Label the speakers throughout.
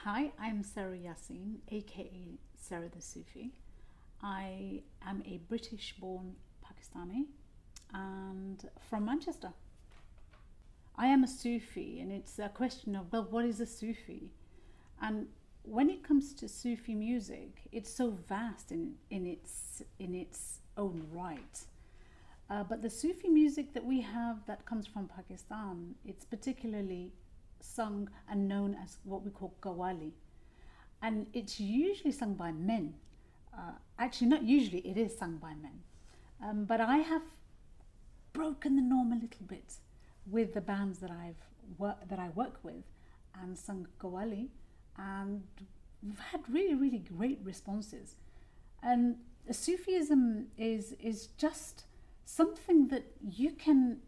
Speaker 1: Hi, I'm Sarah Yassin, aka Sarah the Sufi. I am a British born Pakistani and from Manchester. I am a Sufi, and it's a question of, well, what is a Sufi? And when it comes to Sufi music, it's so vast in its own right. But the Sufi music that we have that comes from Pakistan, it's particularly sung and known as what we call qawwali, and it's usually sung by men. Actually, not usually, it is sung by men. But I have broken the norm a little bit with the bands that I work with, and sung qawwali, and we've had really great responses. And Sufism is just something that you can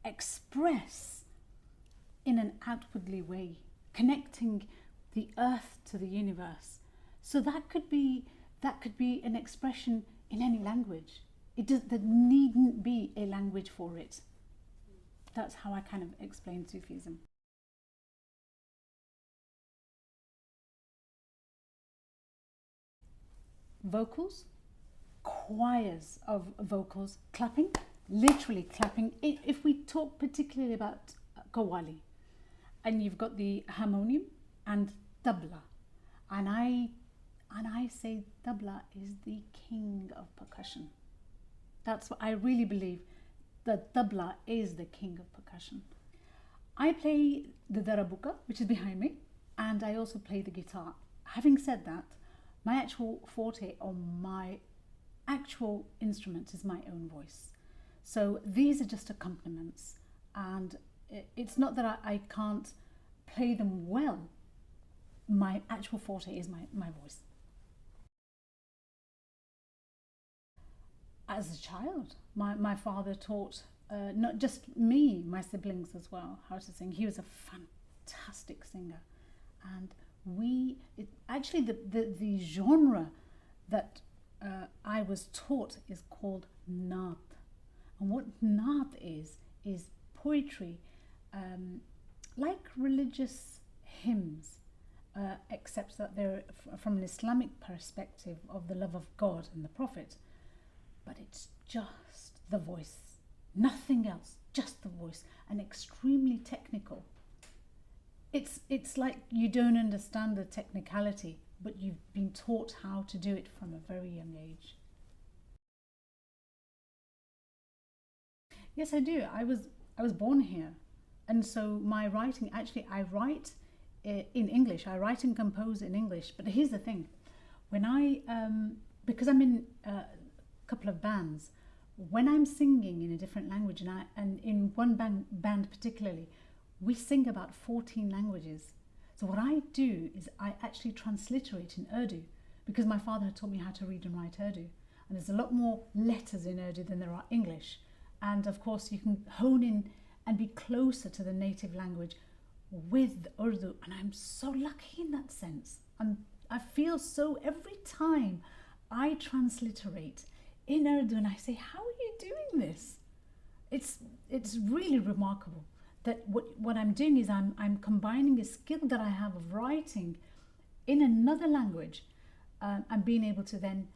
Speaker 1: express in an outwardly way, connecting the earth to the universe. So that could be an expression in any language. There needn't be a language for it. That's how I kind of explain Sufism. Vocals, choirs of vocals, clapping, literally clapping. If we talk particularly about qawwali, and you've got the harmonium and tabla, and I say tabla is the king of percussion. That's what I really believe, that tabla is the king of percussion. I play the darabuka, which is behind me, and I also play the guitar. Having said that, my actual forte, or my actual instrument, is my own voice. So these are just accompaniments, and it's not that I can't play them well. My actual forte is my voice. As a child, my father taught not just me, my siblings as well, how to sing. He was a fantastic singer, and actually the genre that I was taught is called naat. And what naat is poetry, like religious hymns, except that they're from an Islamic perspective of the love of God and the Prophet. But it's just the voice, nothing else, just the voice, and extremely technical. It's like you don't understand the technicality, but you've been taught how to do it from a very young age. Yes, I do. I was born here, and so my writing, actually, I write in English. I write and compose in English. But here's the thing: when because I'm in a couple of bands, when I'm singing in a different language, and in one band particularly, we sing about 14 languages. So what I do is I actually transliterate in Urdu, because my father had taught me how to read and write Urdu, and there's a lot more letters in Urdu than there are English. And of course, you can hone in and be closer to the native language with Urdu, and I'm so lucky in that sense. I feel so every time I transliterate in Urdu, and I say, how are you doing this? It's really remarkable that what I'm doing is I'm combining a skill that I have of writing in another language, and being able to then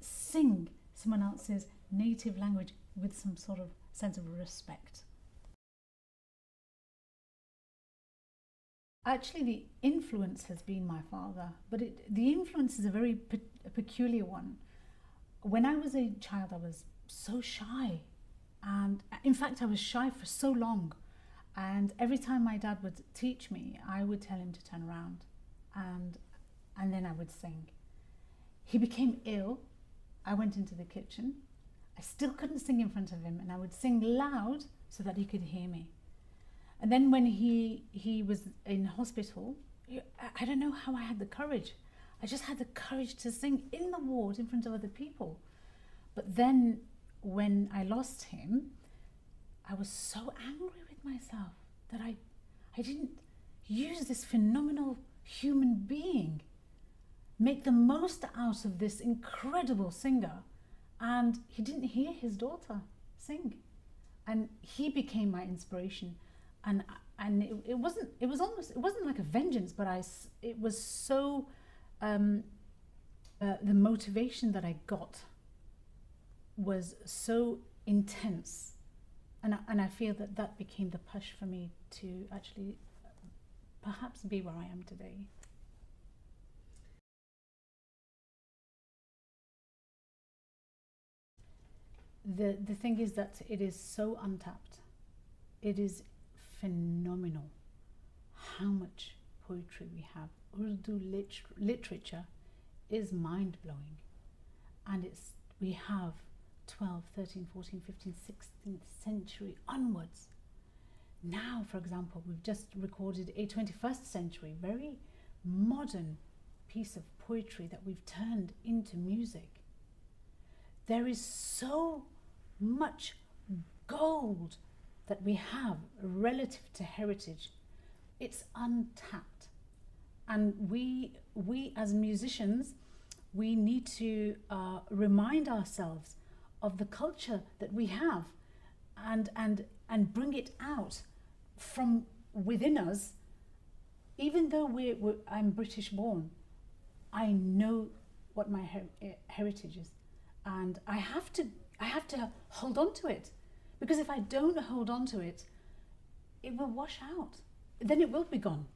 Speaker 1: sing someone else's native language with some sort of sense of respect. Actually, the influence has been my father, but the influence is a very peculiar one. When I was a child, I was so shy, and in fact, I was shy for so long. And every time my dad would teach me, I would tell him to turn around, and then I would sing. He became ill. I went into the kitchen. I still couldn't sing in front of him, and I would sing loud so that he could hear me. And then when he was in hospital, I don't know how I had the courage. I just had the courage to sing in the ward in front of other people. But then when I lost him, I was so angry with myself that I didn't use this phenomenal human being, make the most out of this incredible singer, and he didn't hear his daughter sing. and he became my inspiration. And it wasn't, it was almost, it wasn't like a vengeance, but it was so, the motivation that I got was so intense, and I feel that that became the push for me to actually perhaps be where I am today. The thing is that it is so untapped. It is phenomenal how much poetry we have. Urdu literature is mind-blowing, and we have 12th, 13th, 14th, 15th, 16th century onwards. Now, for example, we've just recorded a 21st century, very modern piece of poetry that we've turned into music. There is so much gold that we have relative to heritage. It's untapped. And we as musicians, we need to remind ourselves of the culture that we have, and bring it out from within us. Even though I'm British born, I know what my heritage is, and I have to hold on to it, because if I don't hold on to it, it will wash out. Then it will be gone.